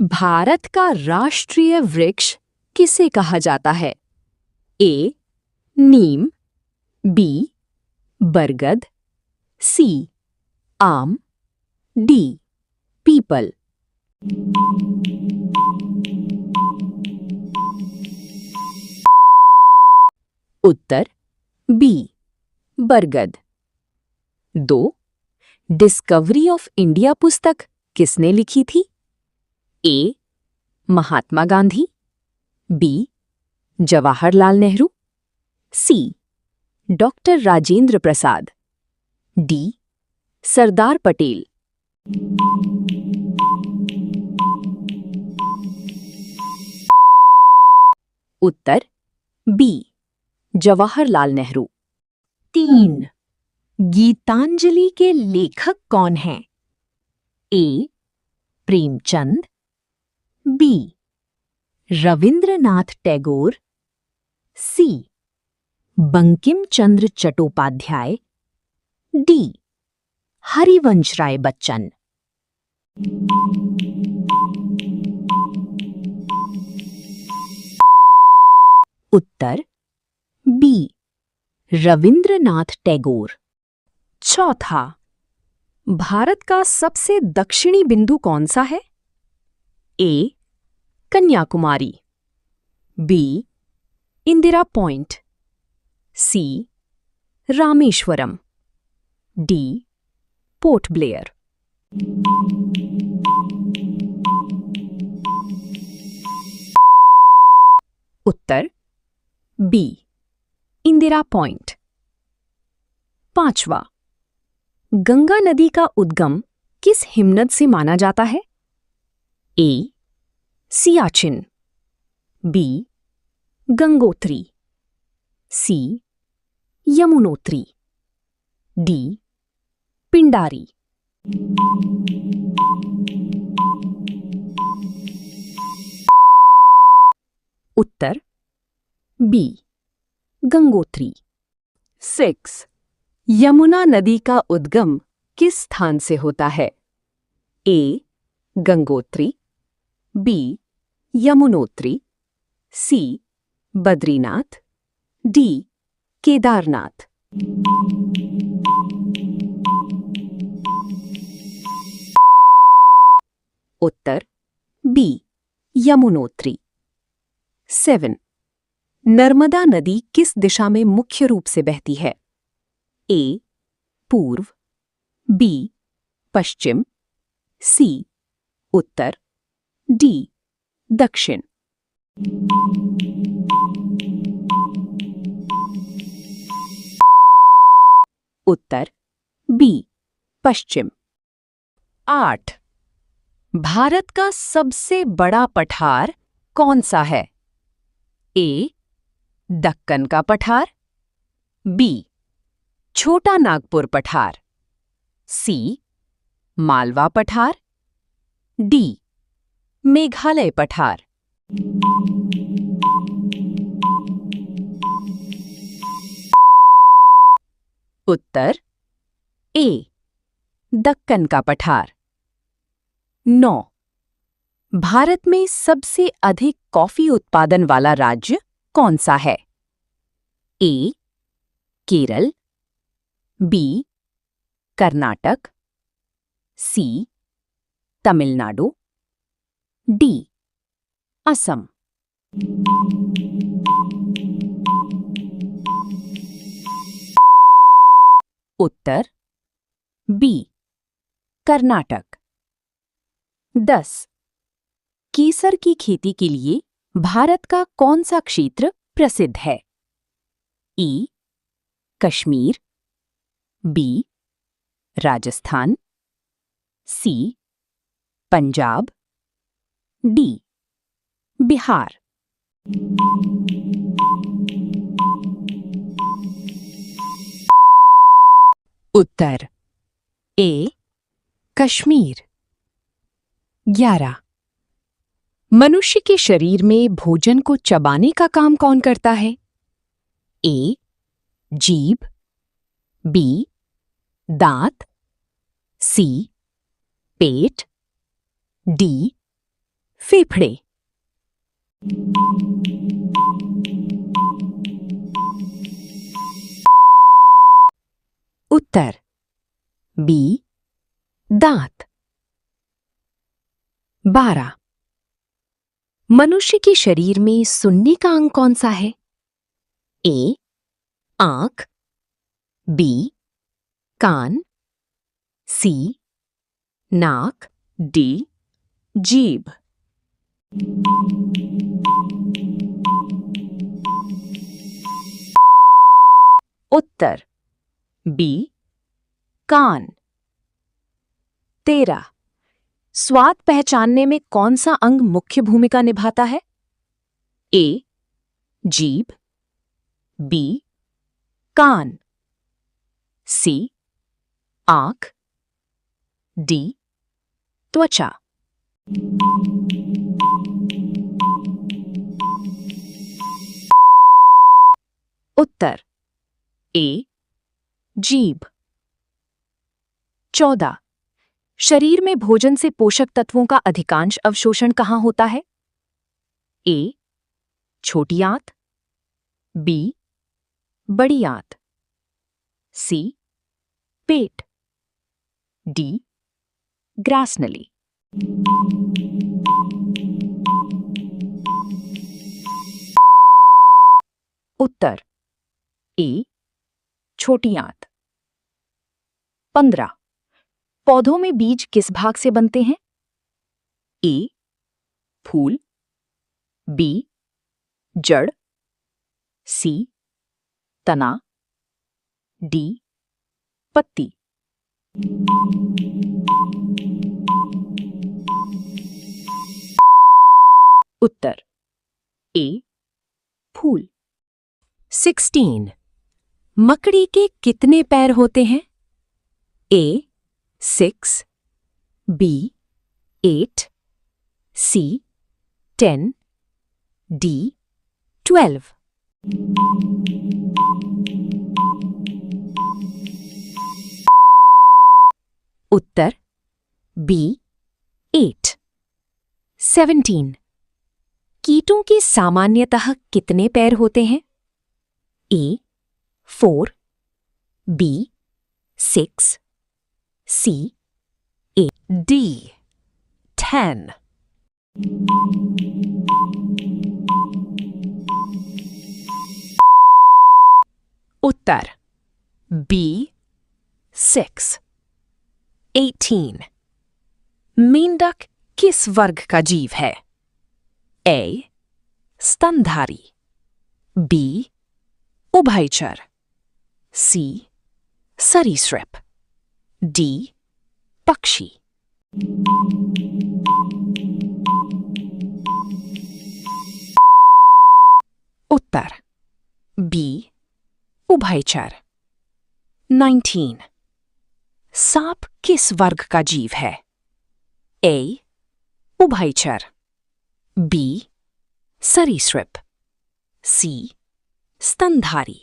भारत का राष्ट्रीय वृक्ष किसे कहा जाता है? ए. नीम, बी. बरगद, सी. आम, डी. पीपल। उत्तर बी. बरगद। 2. डिस्कवरी ऑफ इंडिया पुस्तक किसने लिखी थी? A. Mahatma Gandhi, B. Jawaharlal Nehru, C. Doctor Rajendra Prasad, D. Sardar Patel. उत्तर बी. जवाहरलाल नेहरू। 3. गीतांजलि के लेखक कौन हैं? A. Premchand, B. Rabindranath Tagore, C. Bankim Chandra Chattopadhyay, D. Harivansh Rai Bachchan. उत्तर बी. रविंद्रनाथ टैगोर। 4. भारत का सबसे दक्षिणी बिंदु कौन सा है? A. Kanyakumari, B. Indira point, C. Rameswaram, D. Port Blair. उत्तर बी. इंदिरा पॉइंट। 5. गंगा नदी का उद्गम किस हिमनद से माना जाता है? ए. सियाचिन, बी. गंगोत्री, सी. यमुनोत्री, डी. पिंडारी। उत्तर बी. गंगोत्री। 6. यमुना नदी का उद्गम किस स्थान से होता है? ए. गंगोत्री, बी. यमुनोत्री, सी. बद्रीनाथ, डी. केदारनाथ। उत्तर बी. यमुनोत्री। 7. नर्मदा नदी किस दिशा में मुख्य रूप से बहती है? ए. पूर्व, बी. पश्चिम, सी. उत्तर, डी. दक्षिण। उत्तर बी. पश्चिम। 8. भारत का सबसे बड़ा पठार कौन सा है? ए. दक्कन का पठार, बी. छोटा नागपुर पठार, सी. मालवा पठार, डी. मेघालय पठार। उत्तर ए. दक्कन का पठार। 9. भारत में सबसे अधिक कॉफी उत्पादन वाला राज्य कौन सा है? ए. केरल, बी. कर्नाटक, सी. तमिलनाडु, डी. असम। उत्तर बी. कर्नाटक। 10. केसर की खेती के लिए भारत का कौन सा क्षेत्र प्रसिद्ध है? ए. कश्मीर, बी. राजस्थान, सी. पंजाब, डी. बिहार। उत्तर ए. कश्मीर। 11. मनुष्य के शरीर में भोजन को चबाने का काम कौन करता है? ए. जीभ, बी. दांत, सी. पेट, डी. फेफड़े। उत्तर बी दांत। 12 मनुष्य के शरीर में सुनने का अंग कौन सा है? ए आंख, बी कान, सी नाक, डी जीभ। उत्तर बी कान। 13 स्वाद पहचानने में कौन सा अंग मुख्य भूमिका निभाता है? ए जीभ, बी कान, सी आंख, डी त्वचा। उत्तर ए जीभ। 14 शरीर में भोजन से पोषक तत्वों का अधिकांश अवशोषण कहाँ होता है? ए छोटी आंत, बी बड़ी आंत, सी पेट, डी ग्रासनली। उत्तर ए छोटी आंत। 15 पौधों में बीज किस भाग से बनते हैं? ए फूल, बी जड़, सी तना, डी पत्ती। उत्तर ए फूल। 16 मकड़ी के कितने पैर होते हैं? ए 6, बी 8, सी 10, डी 12। उत्तर बी 8। 17 कीटों के सामान्यतः कितने पैर होते हैं? ए 4, बी 6, सी 8, डी 10। उत्तर बी 6। 18 मेंढक किस वर्ग का जीव है? ए स्तनधारी, बी उभयचर, सी सरीसृप, डी पक्षी। उत्तर बी उभयचर। 19 सांप किस वर्ग का जीव है? ए उभयचर, बी सरीसृप, सी स्तनधारी,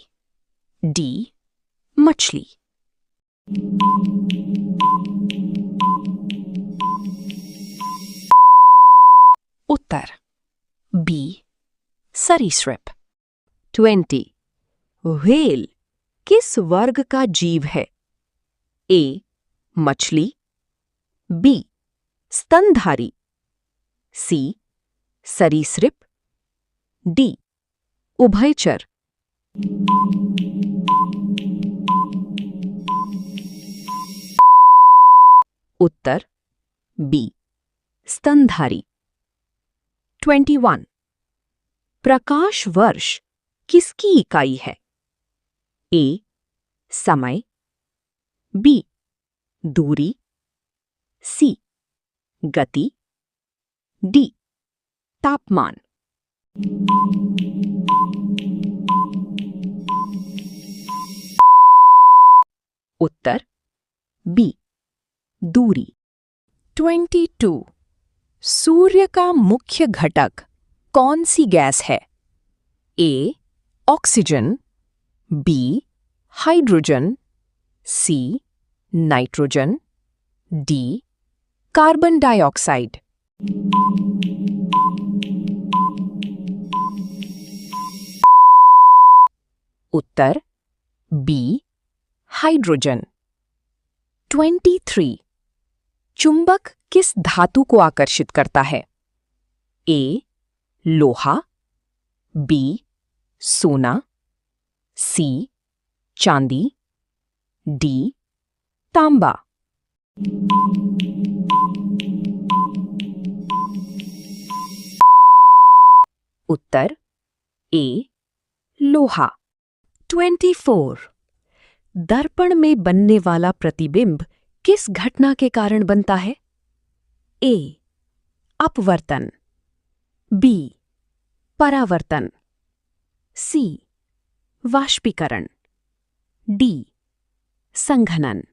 डी मछली। उत्तर बी सरीसृप। 20 व्हेल किस वर्ग का जीव है? ए मछली, बी स्तनधारी, सी सरीसृप, डी उभयचर। उत्तर बी स्तनधारी। 21 प्रकाश वर्ष किसकी इकाई है? ए समय, बी दूरी, सी गति, डी तापमान। उत्तर बी दूरी। 22 सूर्य का मुख्य घटक कौन सी गैस है? A oxygen, B hydrogen, C nitrogen, D carbon dioxide. उत्तर बी हाइड्रोजन। 23 चुंबक किस धातु को आकर्षित करता है? ए लोहा, बी सोना, सी चांदी, डी तांबा। उत्तर ए लोहा। 24 दर्पण में बनने वाला प्रतिबिंब किस घटना के कारण बनता है? ए अपवर्तन, बी परावर्तन, सी वाष्पीकरण, डी संघनन।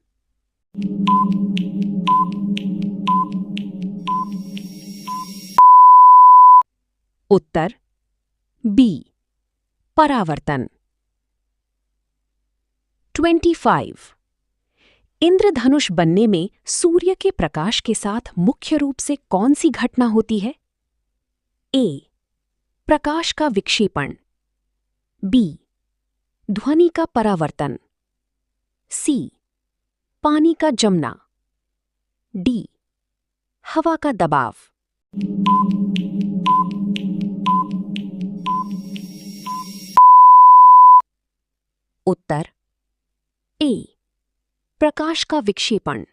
उत्तर बी परावर्तन। 25 इंद्रधनुष बनने में सूर्य के प्रकाश के साथ मुख्य रूप से कौन सी घटना होती है? ए प्रकाश का विक्षेपण, बी ध्वनि का परावर्तन, सी पानी का जमना, डी हवा का दबाव। उत्तर ए प्रकाश का विक्षेपण।